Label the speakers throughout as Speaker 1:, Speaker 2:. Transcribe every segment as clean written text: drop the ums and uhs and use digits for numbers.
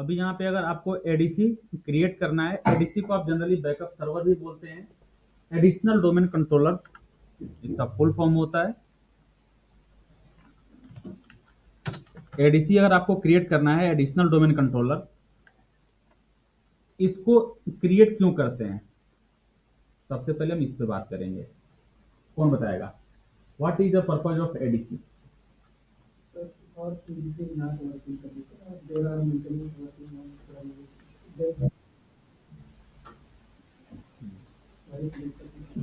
Speaker 1: अभी यहाँ पे अगर आपको एडीसी क्रिएट करना है, एडीसी को आप जनरली बैकअप सर्वर भी बोलते हैं, एडिशनल डोमेन कंट्रोलर इसका फुल फॉर्म होता है। एडीसी अगर आपको क्रिएट करना है, एडिशनल डोमेन कंट्रोलर, इसको क्रिएट क्यों करते हैं, सबसे पहले हम इस पे बात करेंगे। कौन बताएगा, what is the purpose of ADC?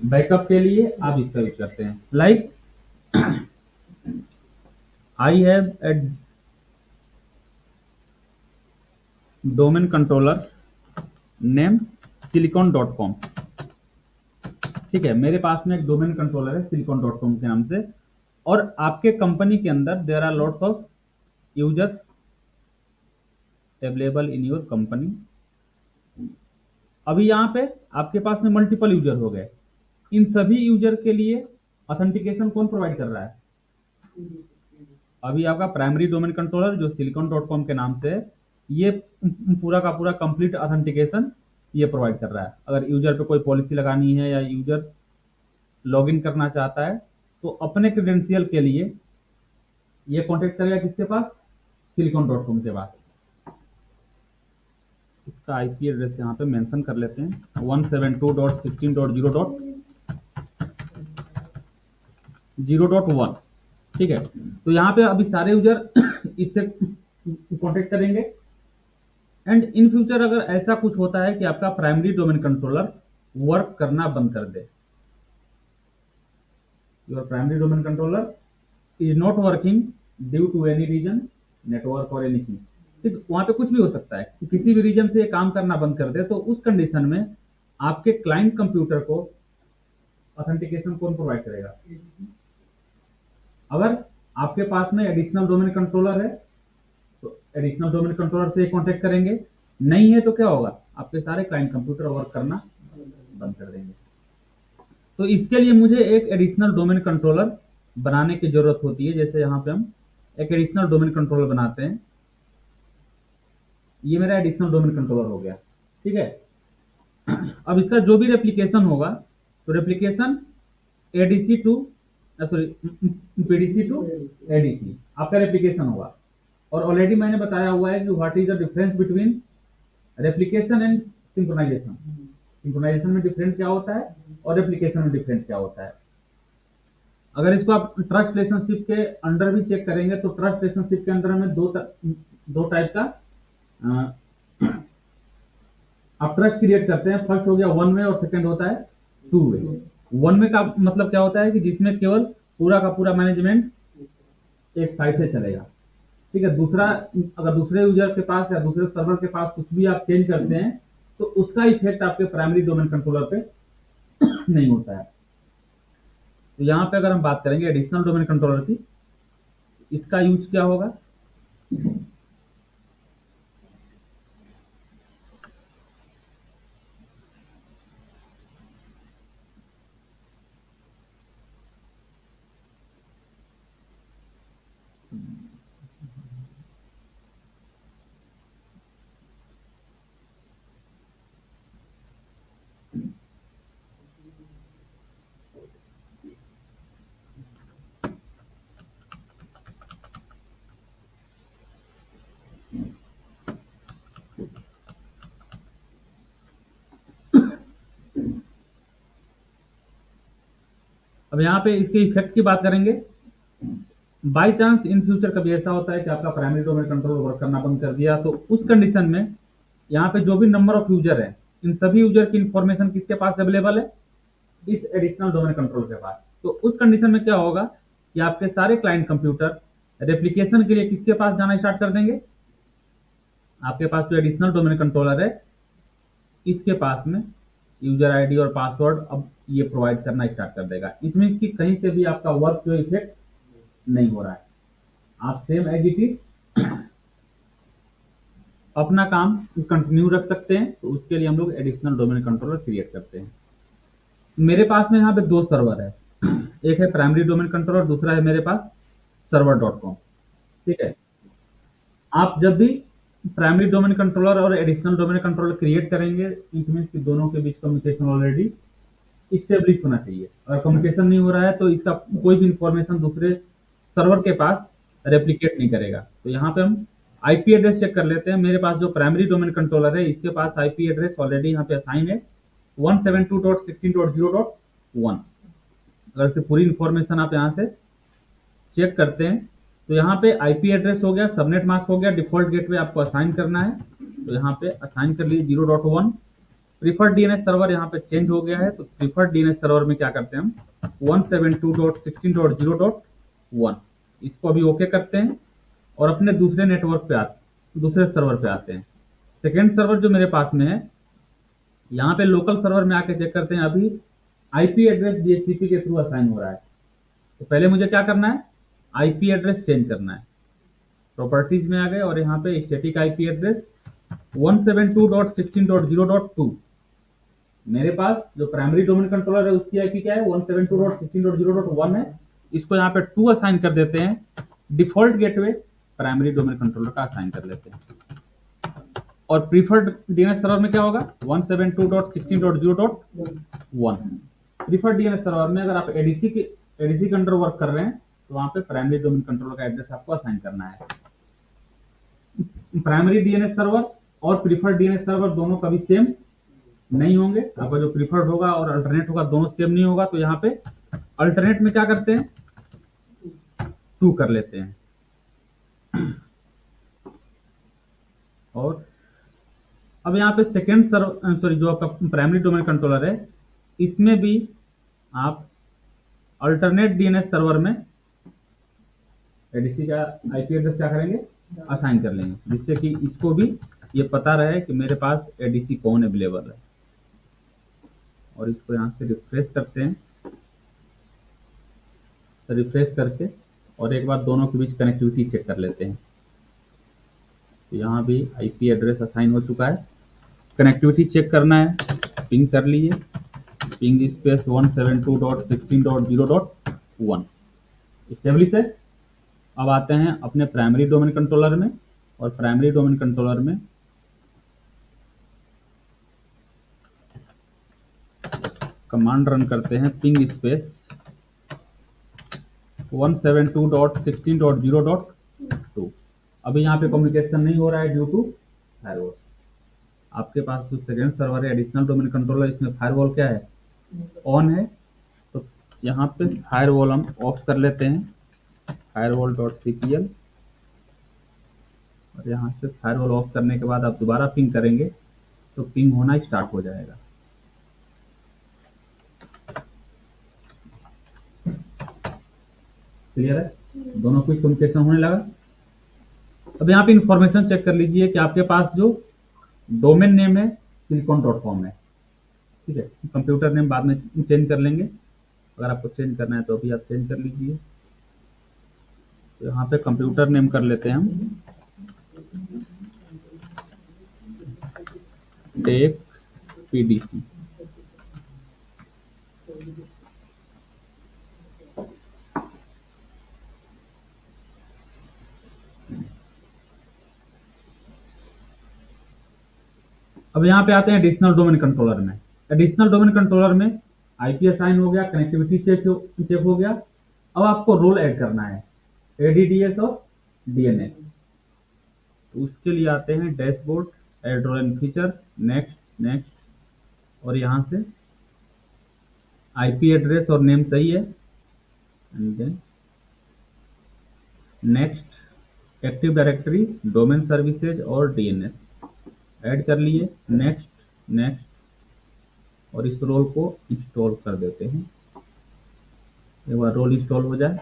Speaker 1: Backup के लिए आप इसका यूज करते हैं। Like I have a domain controller name silicon.com। ठीक है, मेरे पास में एक डोमेन कंट्रोलर है silicon.com के नाम से, और आपके कंपनी के अंदर there are lots of users available in your company. अभी यहाँ पे आपके पास में मल्टीपल यूजर हो गए, इन सभी यूजर के लिए ऑथेंटिकेशन कौन प्रोवाइड कर रहा है? अभी आपका प्राइमरी डोमेन कंट्रोलर जो silicon.com के नाम से है, ये पूरा का पूरा कंप्लीट ऑथेंटिकेशन ये प्रोवाइड कर रहा है। अगर यूजर पे कोई पॉलिसी लगानी है या यूजर लॉगिन करना चाहता है तो अपने क्रेडेंशियल के लिए ये कॉन्टेक्ट करेगा किसके पास? silicon.com के पास। इसका आईपी एड्रेस यहाँ पे मेंशन कर लेते हैं, 172.16.0.0.1। ठीक है, तो यहाँ पे अभी सारे यूजर इससे कॉन्टेक्ट करेंगे। एंड इन फ्यूचर अगर ऐसा कुछ होता है कि आपका प्राइमरी डोमेन कंट्रोलर वर्क करना बंद कर दे, your primary domain controller is not working due to any reason, network और एनीथिंग, ठीक, वहां पे कुछ भी हो सकता है कि किसी भी रीजन से ये काम करना बंद कर दे, तो उस कंडीशन में आपके क्लाइंट कंप्यूटर को ऑथेंटिकेशन कौन प्रोवाइड करेगा? अगर आपके पास में एडिशनल डोमेन कंट्रोलर है तो एडिशनल डोमेन कंट्रोलर से कांटेक्ट करेंगे, नहीं है तो क्या होगा, आपके सारे क्लाइंट कंप्यूटर वर्क करना बंद कर देंगे। तो इसके लिए मुझे एक एडिशनल डोमेन कंट्रोलर बनाने की जरूरत होती है। जैसे यहाँ पे हम एक एडिशनल डोमेन कंट्रोलर बनाते हैं, ये मेरा एडिशनल डोमेन कंट्रोलर हो गया। ठीक है, अब इसका जो भी रेप्लिकेशन होगा तो replication ADC to sorry PDC to ADC आपका रेप्लिकेशन होगा। और ऑलरेडी मैंने बताया हुआ है कि what is the difference between replication and synchronization. Synchronization में डिफरेंट क्या होता है और रेप्लिकेशन में डिफरेंट क्या होता है। अगर इसको आप ट्रस्ट रिलेशनशिप के अंडर भी चेक करेंगे तो ट्रस्ट रिलेशनशिप के अंदर हमें दो टाइप का आप ट्रस्ट क्रिएट करते हैं। फर्स्ट हो गया वन वे और सेकंड होता है टू वे। वन वे का मतलब क्या होता है कि जिसमें केवल पूरा का पूरा मैनेजमेंट एक साइड से चलेगा। ठीक है, दूसरा अगर दूसरे यूजर के पास या दूसरे सर्वर के पास कुछ भी आप चेंज करते हैं तो उसका इफेक्ट आपके प्राइमरी डोमेन कंट्रोलर पे नहीं होता है। तो यहाँ पे अगर हम बात करेंगे एडिशनल डोमेन कंट्रोलर की, इसका यूज क्या होगा? अब यहाँ पे इसके इफेक्ट की बात करेंगे। बाई चांस इन फ्यूचर कभी ऐसा होता है कि आपका प्राइमरी डोमेन कंट्रोलर वर्क करना बंद कर दिया, तो उस कंडीशन में यहाँ पे जो भी नंबर ऑफ यूजर है, इन सभी यूजर की इंफॉर्मेशन किसके पास अवेलेबल है? इस एडिशनल डोमेन कंट्रोल के पास। तो उस कंडीशन में क्या होगा कि आपके सारे क्लाइंट कंप्यूटर रेप्लिकेशन के लिए किसके पास जाना स्टार्ट कर देंगे? आपके पास जो एडिशनल डोमेन कंट्रोलर है इसके पास में यूजर आईडी और पासवर्ड अब ये प्रोवाइड करना स्टार्ट कर देगा। इट मीन कि कहीं से भी आपका वर्क जो इफेक्ट नहीं हो रहा है, आप सेम एज इट इज अपना काम कंटिन्यू रख सकते हैं। तो उसके लिए हम लोग एडिशनल डोमेन कंट्रोलर क्रिएट करते हैं। मेरे पास में यहाँ पे दो सर्वर है, एक है प्राइमरी डोमेन कंट्रोलर, दूसरा है मेरे पास सर्वर.com। ठीक है, आप जब भी प्राइमरी डोमेन कंट्रोलर और एडिशनल डोमेन कंट्रोलर क्रिएट करेंगे, इट मीन्स कि दोनों के बीच कम्युनिकेशन ऑलरेडी इस्टेब्लिश होना चाहिए। अगर कम्युनिकेशन नहीं हो रहा है तो इसका कोई भी इंफॉर्मेशन दूसरे सर्वर के पास रेप्लिकेट नहीं करेगा। तो यहाँ पे हम आईपी एड्रेस चेक कर लेते हैं। मेरे पास जो प्राइमरी डोमेन कंट्रोलर है इसके पास आईपी एड्रेस ऑलरेडी यहाँ पे असाइन है 172.16.0.1। अगर इसकी पूरी इंफॉर्मेशन आप यहाँ से चेक करते हैं तो यहाँ पे आईपी एड्रेस हो गया, सबनेट मास्क हो गया, डिफॉल्ट गेटवे आपको असाइन करना है तो यहाँ पे असाइन कर लीजिए 0.1। प्रीफर्ड डीएनएस सर्वर यहाँ पे चेंज हो गया है तो प्रीफर्ड डीएनएस सर्वर में क्या करते हैं हम 172.16.0.1 इसको अभी ओके करते हैं और अपने दूसरे नेटवर्क पे आते, दूसरे सर्वर पे आते हैं। सेकेंड सर्वर जो मेरे पास में है, यहाँ पे लोकल सर्वर में आके चेक करते हैं। अभी आईपी एड्रेस डीएचसीपी के थ्रू असाइन हो रहा है तो पहले मुझे क्या करना है, आईपी एड्रेस चेंज करना है। प्रॉपर्टीज में आ गए और यहाँ पे स्टैटिक आईपी एड्रेस 172.16.0.2। मेरे पास जो प्राइमरी डोमेन कंट्रोलर है उसकी आईपी क्या है 172.16.0.1 है। इसको यहाँ पे 2 असाइन कर देते हैं। Default gateway primary domain controller का असाइन कर लेते हैं और प्रीफर्ड डीएनएस सर्वर में क्या होगा 172.16.0.1। प्रीफर्ड डीएनएस सर्वर में अगर आप एडीसी के अंडर वर्क कर रहे हैं तो वहां पे प्राइमरी डोमेन कंट्रोलर का एड्रेस आपको असाइन करना है। प्राइमरी डीएनएस सर्वर और प्रीफर्ड डीएनएस सर्वर दोनों कभी सेम नहीं होंगे। आपका जो प्रीफर्ड होगा और अल्टरनेट होगा दोनों सेम नहीं होगा। तो यहाँ पे अल्टरनेट में क्या करते हैं 2 कर लेते हैं। और अब यहाँ पे सेकेंड सर्वर सॉरी जो आपका प्राइमरी डोमेन कंट्रोलर है इसमें भी आप अल्टरनेट डीएनएस सर्वर में एडीसी का आईपी एड्रेस क्या करेंगे असाइन कर लेंगे, जिससे कि इसको भी ये पता रहे कि मेरे पास एडीसी कौन अवेलेबल है। और इसको यहाँ से रिफ्रेश करते हैं, तो रिफ्रेश करके और एक बार दोनों के बीच कनेक्टिविटी चेक कर लेते हैं। तो यहाँ भी आईपी एड्रेस असाइन हो चुका है। कनेक्टिविटी चेक करना है, पिंग कर लिए, पिंग स्पेस 172.16.0.1 स्टेब्लिश है। अब आते हैं अपने प्राइमरी डोमेन कंट्रोलर में और प्राइमरी डोमेन कंट्रोलर में कमांड रन करते हैं पिंग स्पेस 172.16.0.2। अभी यहाँ पे कम्युनिकेशन नहीं हो रहा है ड्यू टू फायरवॉल। आपके पास जो सेकेंड सर्वर है एडिशनल डोमेन कंट्रोलर इसमें फायरवॉल क्या है ऑन है। तो यहाँ पे फायरवॉल हम ऑफ कर लेते हैं firewall.cpl और यहाँ से फायरवॉल ऑफ करने के बाद आप दोबारा पिंग करेंगे तो पिंग होना स्टार्ट हो जाएगा। क्लियर है, दोनों कुछ कम्युनिकेशन होने लगा। अब यहाँ पे इंफॉर्मेशन चेक कर लीजिए कि आपके पास जो डोमेन नेम है silicon.com है, ठीक है। कंप्यूटर नेम बाद में चेंज कर लेंगे, अगर आपको चेंज करना है तो अभी आप चेंज कर लीजिए। तो यहाँ पे कंप्यूटर नेम कर लेते हैं हम टेक पीडीसी। अब यहाँ पे आते हैं एडिशनल डोमेन कंट्रोलर में। एडिशनल डोमेन कंट्रोलर में आईपी असाइन हो गया, कनेक्टिविटी चेक हो गया। अब आपको रोल ऐड करना है एडीडीएस और डीएनएस। तो उसके लिए आते हैं dashboard, add role and feature, next next, और यहाँ से आईपी एड्रेस और नेम सही है and then next, active directory, domain services और डीएनएस ऐड कर लिए, नेक्स्ट नेक्स्ट, और इस रोल को इंस्टॉल कर देते हैं। एक बार रोल इंस्टॉल हो जाए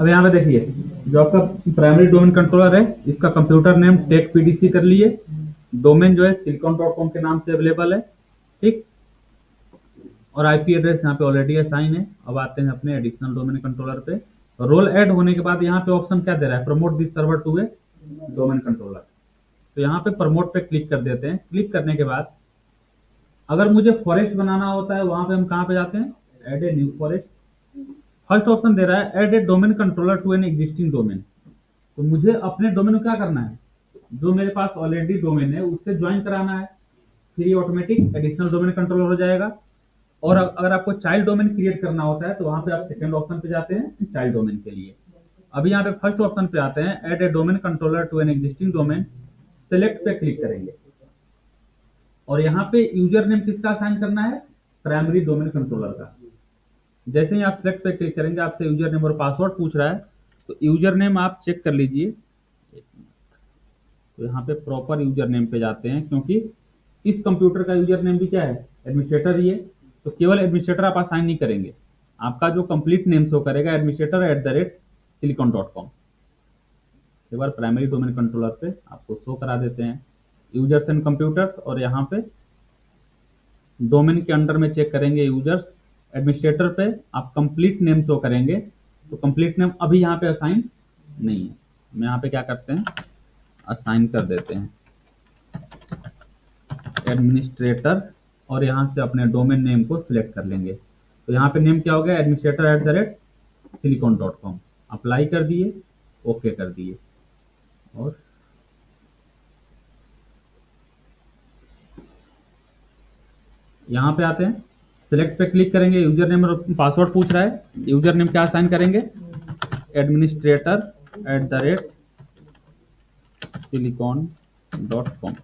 Speaker 1: अब यहाँ पे देखिए, जो आपका प्राइमरी डोमेन कंट्रोलर है, इसका कंप्यूटर नेम टेक पीडीसी कर लिए, डोमेन जो है silicon.com के नाम से अवेलेबल है, ठीक। और आईपी एड्रेस यहाँ पे ऑलरेडी असाइन है। अब आते हैं अपने एडिशनल डोमेन कंट्रोलर पे। रोल ऐड होने के बाद यहाँ पे ऑप्शन क्या दे रहा है, promote this server to a domain controller. तो यहाँ पे प्रमोट पे क्लिक कर देते हैं। क्लिक करने के बाद अगर मुझे फॉरेस्ट बनाना होता है, वहां पे हम कहाँ पे जाते हैं, add a new forest. First option दे रहा है add a domain controller to an existing domain. तो मुझे अपने डोमेन में क्या करना है, जो मेरे पास ऑलरेडी डोमेन है उससे ज्वाइन कराना है, फिर ये ऑटोमेटिक एडिशनल डोमेन कंट्रोलर हो जाएगा। और अगर आपको चाइल्ड डोमेन क्रिएट करना होता है तो वहां पे आप सेकंड ऑप्शन पे जाते हैं चाइल्ड डोमेन के लिए। अभी यहाँ पे फर्स्ट ऑप्शन पे आते हैं, add a domain controller to an existing domain. Select पे क्लिक करेंगे और यहाँ पे यूजर नेम किसका असाइन करना है, प्राइमरी डोमेन कंट्रोलर का। जैसे ही आप सेलेक्ट पे क्लिक करेंगे, आपसे यूजर नेम और पासवर्ड पूछ रहा है, तो यूजर नेम आप चेक कर लीजिए। तो यहाँ पे प्रॉपर यूजर नेम पे जाते हैं, क्योंकि इस कंप्यूटर का यूजर नेम भी क्या है, एडमिनिस्ट्रेटर ही है। तो केवल एडमिनिस्ट्रेटर आप असाइन नहीं करेंगे, आपका जो कंप्लीट नेम शो करेगा administrator@silicon.com। एक बार प्राइमरी डोमेन कंट्रोलर पे आपको शो करा देते हैं यूजर्स एंड कंप्यूटर्स, और यहाँ पे डोमेन के अंडर में चेक करेंगे यूजर्स। एडमिनिस्ट्रेटर पे आप कंप्लीट नेम शो करेंगे, तो कंप्लीट नेम अभी यहाँ पे असाइन नहीं है। हम यहाँ पे क्या करते हैं, असाइन कर देते हैं एडमिनिस्ट्रेटर, और यहाँ से अपने डोमेन नेम को सिलेक्ट कर लेंगे। तो यहाँ पे नेम क्या हो गया, administrator@silicon.com। अप्लाई कर दिए, ओके कर दिए, और यहाँ पे आते हैं, सिलेक्ट पे क्लिक करेंगे, यूजर नेम और पासवर्ड पूछ रहा है, यूजर नेम क्या असाइन करेंगे, administrator@silicon.com।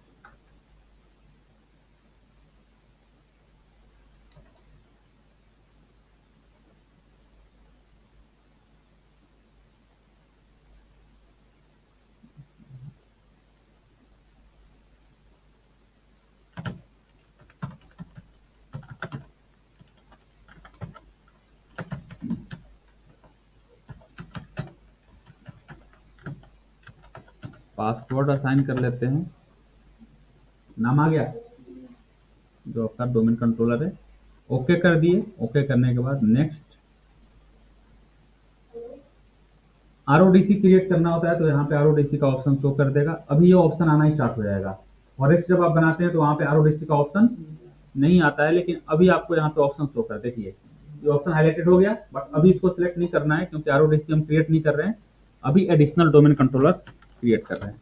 Speaker 1: पासवर्ड असाइन कर लेते हैं, नाम आ गया जो आपका डोमेन कंट्रोलर है, ओके कर दिए। ओके करने के बाद नेक्स्ट, आरओडीसी क्रिएट करना होता है तो यहाँ पे आरओडीसी का ऑप्शन शो कर देगा। अभी ये ऑप्शन आना ही स्टार्ट हो जाएगा। फॉरेस्ट जब आप बनाते हैं तो वहाँ पे आरओडीसी का ऑप्शन नहीं आता है, लेकिन अभी आपको यहाँ पे ऑप्शन शो कर, देखिए ये ऑप्शन हाईलाइटेड हो गया, बट अभी इसको सिलेक्ट नहीं करना है क्योंकि आरओडीसी हम क्रिएट नहीं कर रहे हैं, अभी एडिशनल डोमेन कंट्रोलर क्रिएट कर रहे हैं।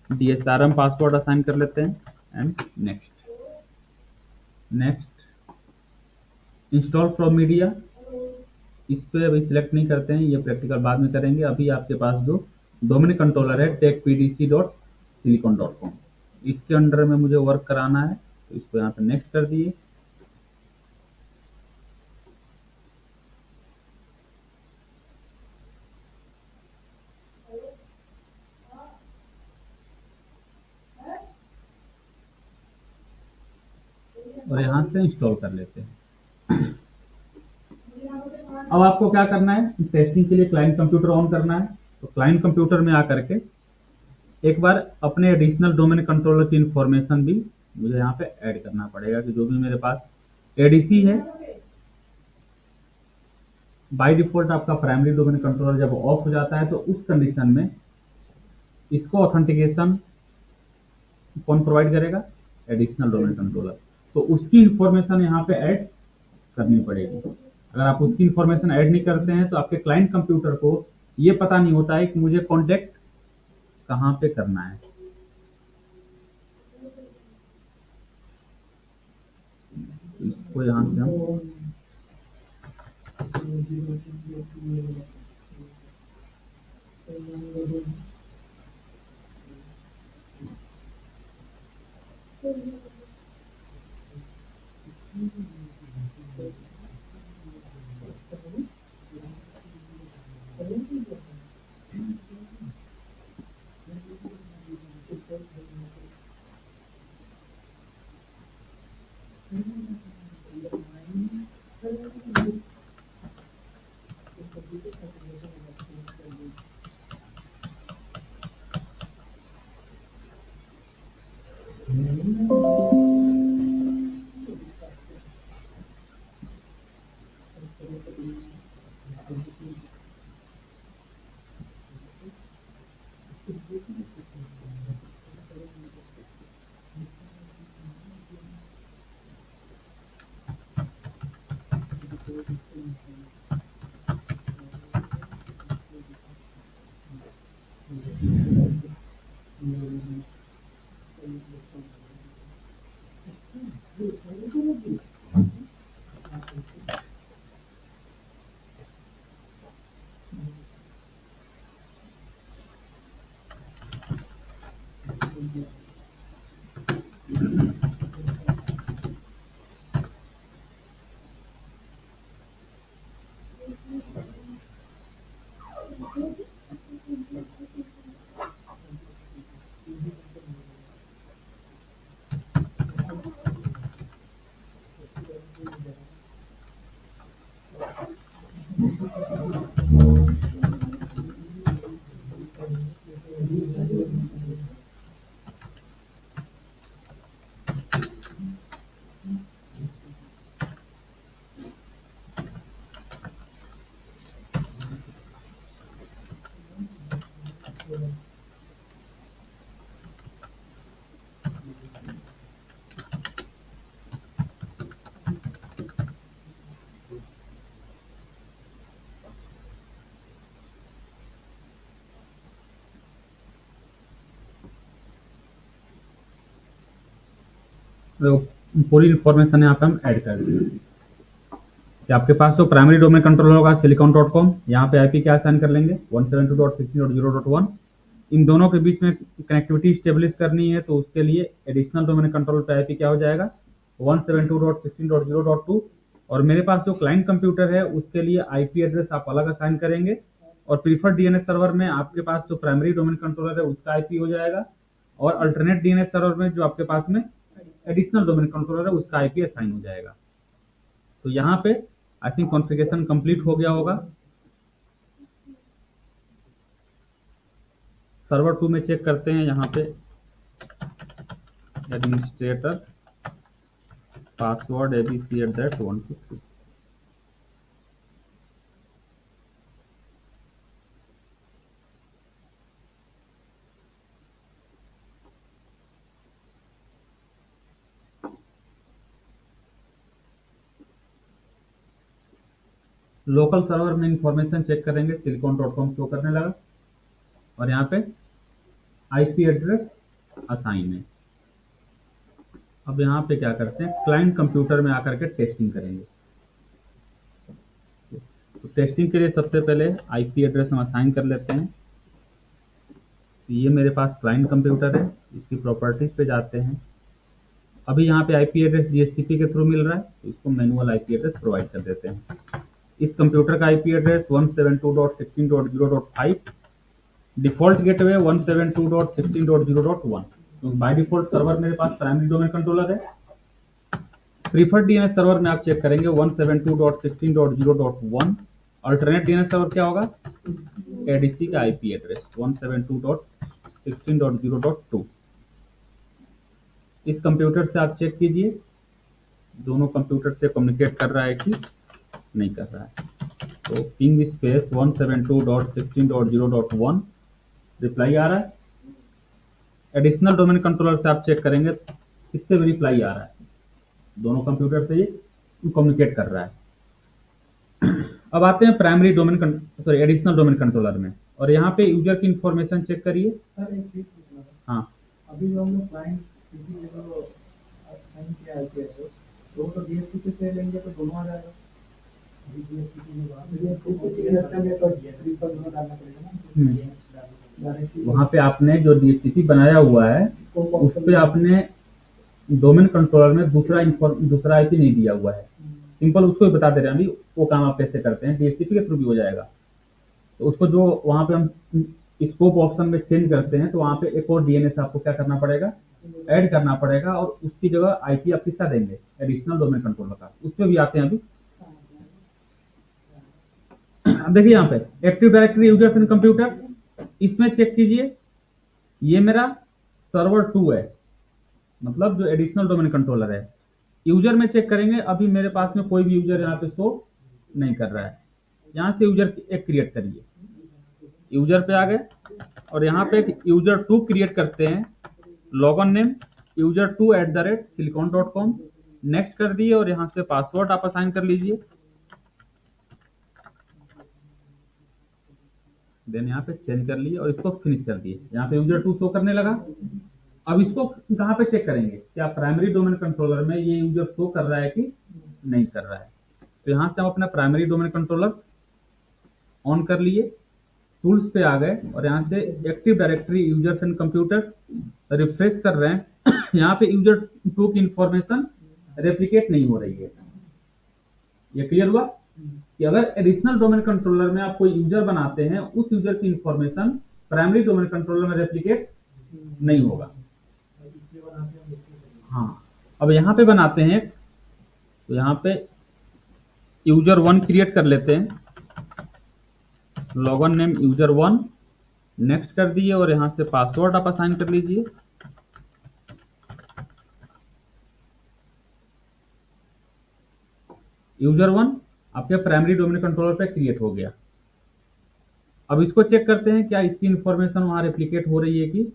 Speaker 1: डीएसआरएम पासवर्ड असाइन कर लेते हैं and next. Next, install from media, इस पे अभी सिलेक्ट नहीं करते हैं, ये प्रैक्टिकल बाद में करेंगे। अभी आपके पास जो डोमेन कंट्रोलर है techpdc.silicon.com, इसके अंडर में मुझे वर्क कराना है, तो इसको यहाँ पे नेक्स्ट कर दिए। और यहाँ से इंस्टॉल कर लेते हैं। अब आपको क्या करना है, टेस्टिंग के लिए क्लाइंट कंप्यूटर ऑन करना है। तो क्लाइंट कंप्यूटर में आकर के एक बार अपने एडिशनल डोमेन कंट्रोलर की इंफॉर्मेशन भी मुझे यहाँ पे ऐड करना पड़ेगा, कि जो भी मेरे पास एडीसी है, बाय डिफॉल्ट आपका प्राइमरी डोमेन कंट्रोलर जब ऑफ हो जाता है तो उस कंडीशन में इसको ऑथेंटिकेशन कौन प्रोवाइड करेगा, एडिशनल डोमेन कंट्रोलर। तो उसकी इंफॉर्मेशन यहाँ पे ऐड करनी पड़ेगी। अगर आप उसकी इंफॉर्मेशन ऐड नहीं करते हैं तो आपके क्लाइंट कंप्यूटर को ये पता नहीं होता है कि मुझे कॉन्टेक्ट कहाँ पे करना है। इसको यहाँ से हम तो पूरी इन्फॉर्मेशन यहाँ पे हम ऐड कर देंगे कि आपके पास जो प्राइमरी डोमेन कंट्रोलर होगा silicon.com, यहाँ पे आईपी क्या असाइन कर लेंगे 172.16.0.1। इन दोनों के बीच में कनेक्टिविटी स्टेब्लिश करनी है तो उसके लिए एडिशनल डोमेन कंट्रोलर पे आईपी क्या हो जाएगा 172.16.0.2। और मेरे पास जो क्लाइंट कंप्यूटर है उसके लिए आईपी एड्रेस आप अलग असाइन करेंगे और प्रीफर्ड डीएनएस सर्वर में आपके पास जो प्राइमरी डोमेन कंट्रोलर है उसका आईपी हो जाएगा और अल्टरनेट डीएनएस सर्वर में जो आपके पास में एडिशनल डोमेन कंट्रोलर है उसका आईपी असाइन हो जाएगा। तो यहाँ पे आई थिंक कॉन्फ़िगरेशन कंप्लीट हो गया होगा। सर्वर 2 में चेक करते हैं, यहाँ पे administrator password abc@123। Local server में इंफॉर्मेशन चेक करेंगे, silicon.com शो करने लगा और यहाँ पे आईपी एड्रेस असाइन है। अब यहाँ पे क्या करते हैं, क्लाइंट कंप्यूटर में आकर के टेस्टिंग करेंगे। तो टेस्टिंग के लिए सबसे पहले आईपी एड्रेस हम असाइन कर लेते हैं। तो ये मेरे पास क्लाइंट कंप्यूटर है, इसकी प्रॉपर्टीज पे जाते हैं। अभी यहाँ पे आईपी एड्रेस डीएचसीपी के थ्रू मिल रहा है तो इसको मैनुअल आईपी एड्रेस प्रोवाइड कर देते हैं। इस कंप्यूटर का आईपी एड्रेस 172.16.0.5, डिफॉल्ट गेटवे 172.16.0.1। तो बाय डिफॉल्ट सर्वर मेरे पास प्राइमरी डोमेन कंट्रोलर है। प्रीफर्ड डीएनएस सर्वर में आप चेक करेंगे 172.16.0.1। अल्टरनेट डीएनएस सर्वर क्या होगा, एडीसी का आईपी एड्रेस 172.16.0.2। इस कंप्यूटर से आप चेक कीजिए दोनों कंप्यूटर से कम्युनिकेट कर रहा है कि नहीं कर रहा है। तो पिंग स्पेस 172.16.0.1 रिप्लाई आ रहा है। एडिशनल डोमेन कंट्रोलर से आप चेक करेंगे, इससे भी रिप्लाई आ रहा है। दोनों कंप्यूटर से ये कम्युनिकेट कर रहा है। अब आते हैं primary domain additional domain controller में और यहाँ पे यूजर की इंफॉर्मेशन चेक करिए। हाँ,
Speaker 2: अभी जो हम लोग क्लाइंट असाइन किया है तो डीएचसीपी से लेंगे तो दोनों आ जाएगा।
Speaker 1: वहाँ पे आपने जो डीएचसीपी बनाया हुआ है उस पे आपने डोमेन कंट्रोलर में दूसरा आईपी नहीं दिया हुआ है। सिंपल उसको भी बता दे रहे हैं, अभी वो काम आप कैसे करते हैं, डीएचसीपी के थ्रू भी हो जाएगा। तो उसको जो वहाँ पे हम स्कोप ऑप्शन में चेंज करते हैं तो वहाँ पे एक और डीएनएस आपको क्या करना पड़ेगा, ऐड करना पड़ेगा और उसकी जगह आईपी आप किसका देंगे, एडिशनल डोमेन कंट्रोलर का। उस पे भी आते हैं अभी। अब देखिए यहाँ पे active directory users and computer, इसमें चेक कीजिए ये मेरा सर्वर 2 है, मतलब जो एडिशनल डोमेन कंट्रोलर है। यूजर में चेक करेंगे, अभी मेरे पास में कोई भी यूजर यहाँ पे शो नहीं कर रहा है। यहाँ से यूजर एक क्रिएट करिए, यूजर पे आ गए और यहाँ पे एक यूजर 2 क्रिएट करते हैं। लॉगइन नेम user2@silicon.com नेक्स्ट कर दिए और यहाँ से पासवर्ड आप असाइन कर लीजिए। देन यहाँ पे चेंज कर लिए और इसको फिनिश कर दिए। यहाँ पे यूजर 2 शो करने लगा। अब इसको कहाँ पे चेक करेंगे, क्या प्राइमरी डोमेन कंट्रोलर में ये यूजर शो कर रहा है कि नहीं कर रहा है। तो यहाँ से हम अपना प्राइमरी डोमेन कंट्रोलर ऑन कर लिए, टूल्स पे आ गए और यहाँ से active directory users and computers refresh कर रहे हैं यहाँ पे यूजर 2 की इंफॉर्मेशन रेप्लिकेट नहीं हो रही है। ये क्लियर हुआ कि अगर एडिशनल डोमेन कंट्रोलर में आप कोई यूजर बनाते हैं, उस यूजर की इंफॉर्मेशन प्राइमरी डोमेन कंट्रोलर में रेप्लिकेट नहीं होगा। हाँ, अब यहाँ पे बनाते हैं, तो यहाँ पे यूजर 1 क्रिएट कर लेते हैं, लॉगिन नेम यूजर 1 नेक्स्ट कर दिए और यहाँ से पासवर्ड आप असाइन कर लीजिए। यूजर 1 आपके प्राइमरी डोमेन कंट्रोलर पे क्रिएट हो गया। अब इसको चेक करते हैं क्या इसकी इंफॉर्मेशन वहां रेप्लिकेट हो रही है कि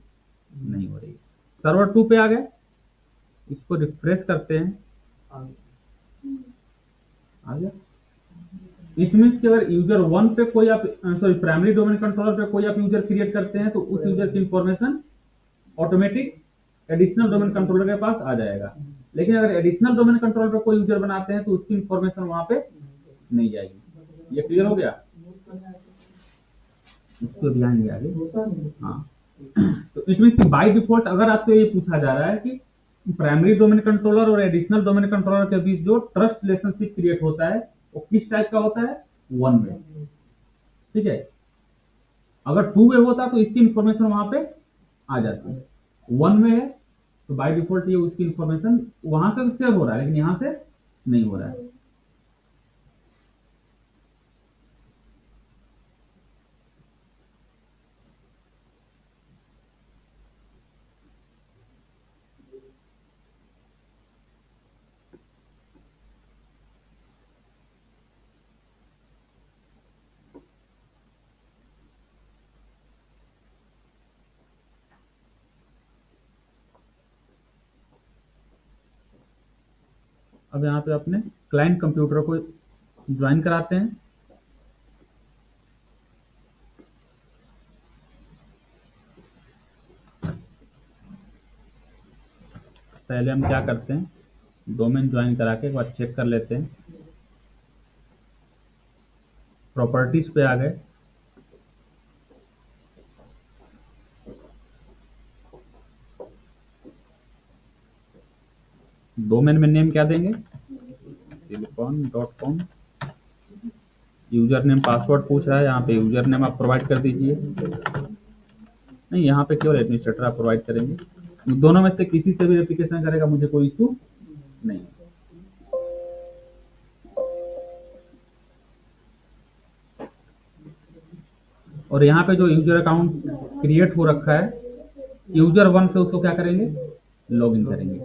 Speaker 1: नहीं हो रही है। सर्वर 2 पे आ गए, इसको रिफ्रेश करते हैं, आ गया। इट मीन्स कि अगर यूजर 1 पे कोई आप प्राइमरी डोमेन कंट्रोलर पे कोई आप यूजर क्रिएट करते हैं तो उस यूजर की information automatic additional domain controller के पास आ जाएगा। लेकिन अगर एडिशनल डोमेन कंट्रोलर पे कोई यूजर बनाते हैं तो उसकी इंफॉर्मेशन वहां पे नहीं जाएगी। ये क्लियर हो गया? इसको ध्यान आगे। हाँ, तो इट मीन बाय डिफॉल्ट अगर आपसे ये पूछा जा रहा है कि प्राइमरी डोमेन कंट्रोलर और एडिशनल डोमेन कंट्रोलर के बीच जो ट्रस्ट रिलेशनशिप क्रिएट होता है वो किस टाइप का होता है? One way. ठीक है, अगर टू वे होता तो इसकी इंफॉर्मेशन वहां पे आ जाती है। वन वे है तो बाय डिफॉल्ट ये उसकी इंफॉर्मेशन वहां से शेयर हो रहा है, लेकिन यहां से नहीं हो रहा है। अब यहाँ पे अपने क्लाइंट कंप्यूटर को ज्वाइन कराते हैं। पहले हम क्या करते हैं, डोमेन ज्वाइन करा के एक बार चेक कर लेते हैं। प्रॉपर्टीज पे आ गए, डोमेन में नेम क्या देंगे? silicon.com। यूजर नेम पासवर्ड पूछ रहा है, यहाँ पे यूजर नेम आप प्रोवाइड कर दीजिए। नहीं, यहाँ पे केवल एडमिनिस्ट्रेटर आप प्रोवाइड करेंगे। दोनों में से किसी से भी एप्लीकेशन करेगा, मुझे कोई इशू नहीं। और यहाँ पे जो यूजर अकाउंट क्रिएट हो रखा है, यूजर 1 से उसको क्या करेंगे? लॉगिन करेंगे।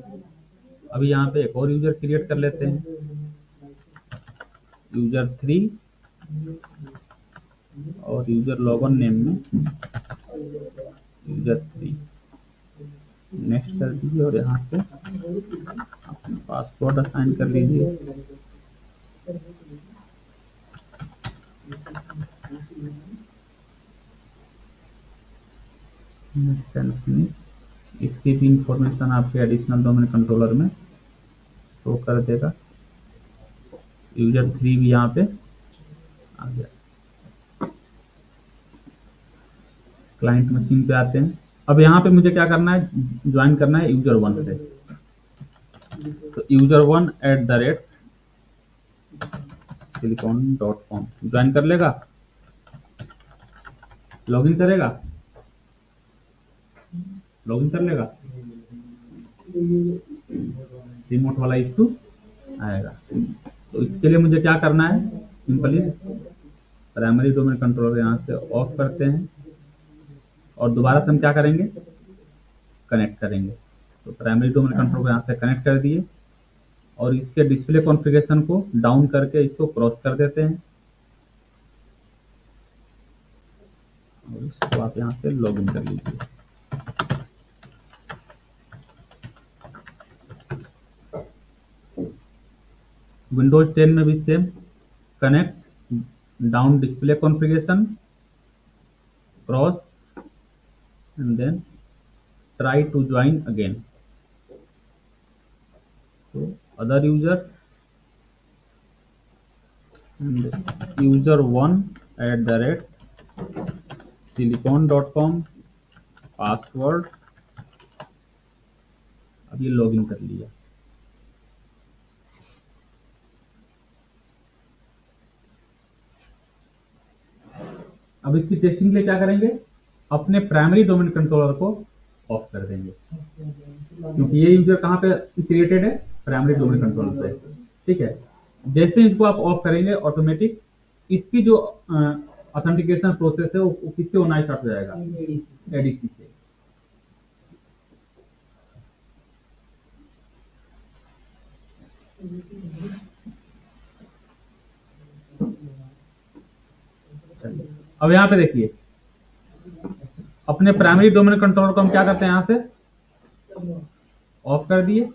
Speaker 1: अभी यहाँ पे एक और यूजर क्रिएट कर लेते हैं, यूजर 3, और यूजर लॉगिन नेम में यूजर 3 नेक्स्ट कर दीजिए और यहाँ से अपने पासवर्ड असाइन कर लीजिए। इसकी भी इंफॉर्मेशन आपके एडिशनल डोमेन कंट्रोलर में शो कर देगा। यूजर 3 भी यहाँ पे आ गया। क्लाइंट मशीन पे आते हैं। अब यहाँ पे मुझे क्या करना है? ज्वाइन करना है यूजर 1 से। तो यूजर 1 @silicon.com ज्वाइन कर लेगा, लॉगिन करेगा, लॉगिन कर लेगा, रिमोट वाला इशू आएगा। तो इसके लिए मुझे क्या करना है? सिंपली प्राइमरी डोमेन कंट्रोलर यहाँ से ऑफ करते हैं और दोबारा से हम क्या करेंगे? कनेक्ट करेंगे। तो प्राइमरी डोमेन कंट्रोलर यहाँ से कनेक्ट कर दिए और इसके डिस्प्ले कॉन्फ़िगरेशन को डाउन करके इसको क्रॉस कर देते हैं और इसको आप यहाँ से लॉगिन कर लीजिए। विंडोज 10 में भी same, connect, down display configuration, cross and then try to join again. तो other user user 1 @silicon.com, password ये लॉगिन कर लिया। अब इसकी टेस्टिंग के लिए क्या करेंगे, अपने प्राइमरी डोमेन कंट्रोलर को ऑफ कर देंगे, क्योंकि ये यूजर कहाँ पे क्रिएटेड है, प्राइमरी डोमेन कंट्रोलर पे। ठीक है, जैसे इसको आप ऑफ करेंगे ऑटोमेटिक इसकी जो ऑथेंटिकेशन प्रोसेस है वो किससे होना स्टार्ट हो जाएगा, एडीसी से। अब यहाँ पे देखिए अपने प्राइमरी डोमेन कंट्रोलर को हम क्या करते हैं, यहां से ऑफ कर दिए।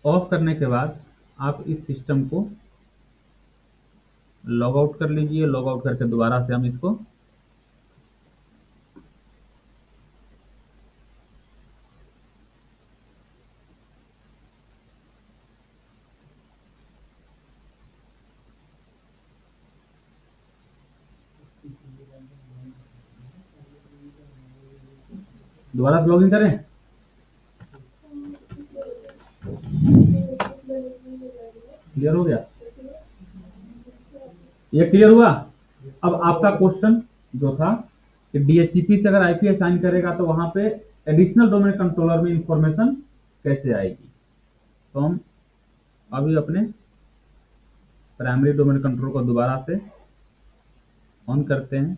Speaker 1: ऑफ करने के बाद आप इस सिस्टम को लॉग आउट कर लीजिए। लॉग आउट करके दोबारा से हम इसको दोबारा से लॉगिन करें। क्लियर हो गया, ये क्लियर हुआ। अब आपका क्वेश्चन जो था कि डीएचसीपी से अगर आईपी असाइन करेगा तो वहां पे एडिशनल डोमेन कंट्रोलर में इंफॉर्मेशन कैसे आएगी। तो हम अभी अपने प्राइमरी डोमेन कंट्रोलर को दोबारा से ऑन करते हैं।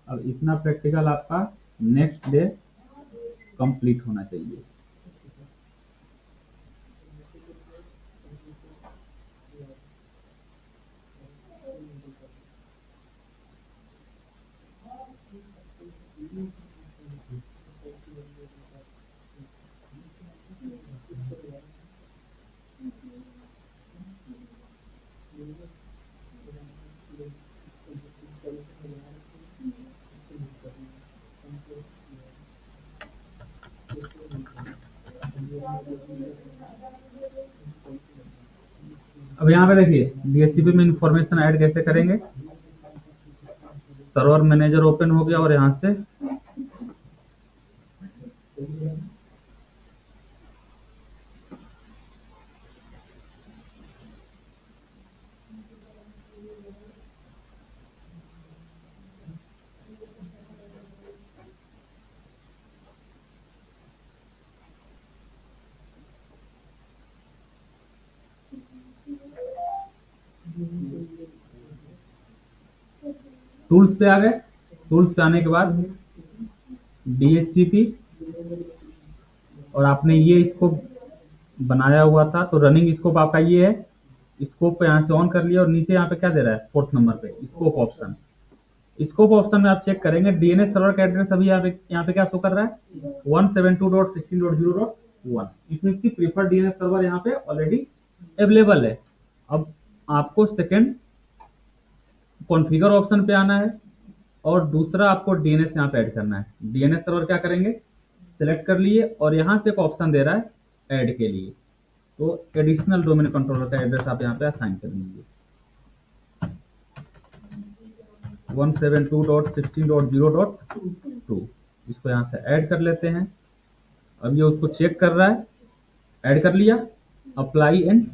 Speaker 1: अब इतना प्रैक्टिकल आपका नेक्स्ट डे कंप्लीट होना चाहिए। अब यहाँ पे देखिए डीएचसीपी में इंफॉर्मेशन ऐड कैसे करेंगे। सर्वर मैनेजर ओपन हो गया और यहाँ से टूल्स पे आ गए। टूल्स पे आने के बाद डीएचसीपी और आपने ये स्कोप बनाया हुआ था तो रनिंग स्कोप आपका ये है। स्कोप पे यहाँ से ऑन कर लिया और नीचे यहाँ पे क्या दे रहा है, फोर्थ नंबर पे स्कोप ऑप्शन। स्कोप ऑप्शन में आप चेक करेंगे डीएनएस सर्वर का एड्रेस अभी यहाँ पे क्या शो कर रहा है 172.16.0.1। इसमें इसकी प्रीफर्ड डीएनएस सर्वर यहाँ पे ऑलरेडी अवेलेबल है। अब आपको सेकंड कॉन्फ़िगर ऑप्शन पे आना है और दूसरा आपको डीएनएस यहाँ पे ऐड करना है। डीएनएस सर्वर क्या करेंगे, सिलेक्ट कर लिए और यहाँ से एक ऑप्शन दे रहा है ऐड के लिए, तो एडिशनल डोमेन कंट्रोलर का एड्रेस आप यहाँ पे असाइन कर लीजिए 172.16.0.2। इसको यहाँ से ऐड कर लेते हैं। अब ये उसको चेक कर रहा है, ऐड कर लिया, अप्लाई एंड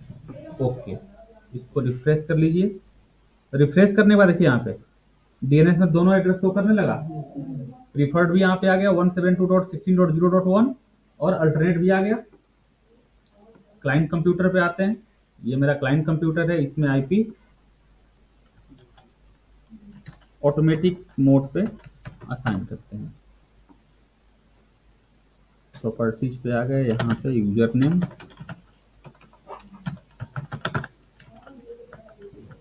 Speaker 1: ओके। इसको रिफ्रेश कर लीजिए। रिफ्रेश करने के बाद देखिए यहाँ पे डीएनएस में दोनों एड्रेस शो करने लगा। प्रीफर्ड भी यहाँ पे आ गया 172.16.0.1 और अल्टरनेट भी आ गया। क्लाइंट कंप्यूटर पे आते हैं, ये मेरा क्लाइंट कंप्यूटर है, इसमें आईपी ऑटोमेटिक मोड पे असाइन करते हैं। प्रॉपर्टीज पे आ गए, यहाँ पे यूजर नेम,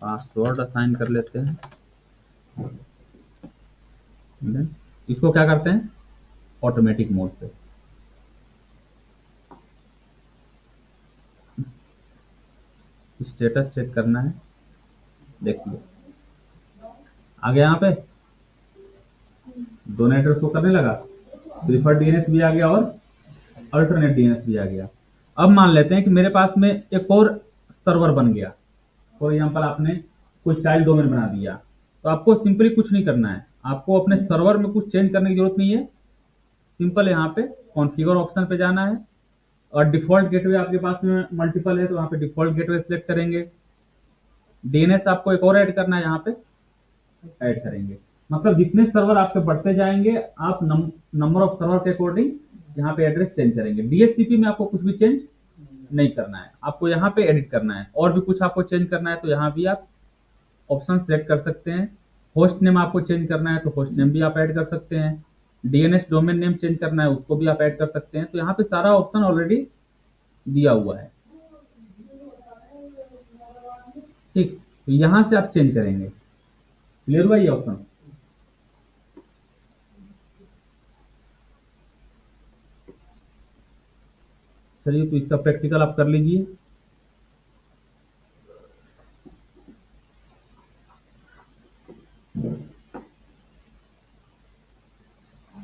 Speaker 1: पासवर्ड असाइन कर लेते हैं। Then इसको क्या करते हैं, ऑटोमेटिक मोड पे। स्टेटस चेक करना है, देखिए आ गया, यहाँ पे दोनों एड्रेस को करने लगा, प्रीफर्ड डीएनएस भी आ गया और अल्टरनेट डीएनएस भी आ गया। अब मान लेते हैं कि मेरे पास में एक और सर्वर बन गया, फॉर एग्जाम्पल आपने कोई स्टाइल डोमेन बना दिया, तो आपको सिंपली कुछ नहीं करना है, आपको अपने सर्वर में कुछ चेंज करने की जरूरत नहीं है। सिंपल यहाँ पे कॉन्फ़िगर ऑप्शन पे जाना है और डिफॉल्ट गेटवे आपके पास में मल्टीपल है तो वहाँ पे डिफॉल्ट गेटवे सिलेक्ट करेंगे। डीएनएस आपको एक और ऐड करना है, यहाँ पे ऐड करेंगे। मतलब जितने सर्वर आपके बढ़ते जाएंगे आप नंबर ऑफ सर्वर के अकॉर्डिंग यहाँ पे एड्रेस चेंज करेंगे। डीएचसीपी में आपको कुछ भी चेंज नहीं करना है, आपको यहाँ पे एडिट करना है। और भी कुछ आपको चेंज करना है तो यहाँ भी आप ऑप्शन सेलेक्ट कर सकते हैं। होस्ट नेम आपको चेंज करना है तो होस्ट नेम भी आप ऐड कर सकते हैं। डीएनएस डोमेन नेम चेंज करना है उसको भी आप ऐड कर सकते हैं। तो यहाँ पे सारा ऑप्शन ऑलरेडी दिया हुआ है, ठीक। तो यहाँ से आप चेंज करेंगे। क्लियर हुआ ये ऑप्शन? चलिए तो इसका प्रैक्टिकल आप कर लीजिए।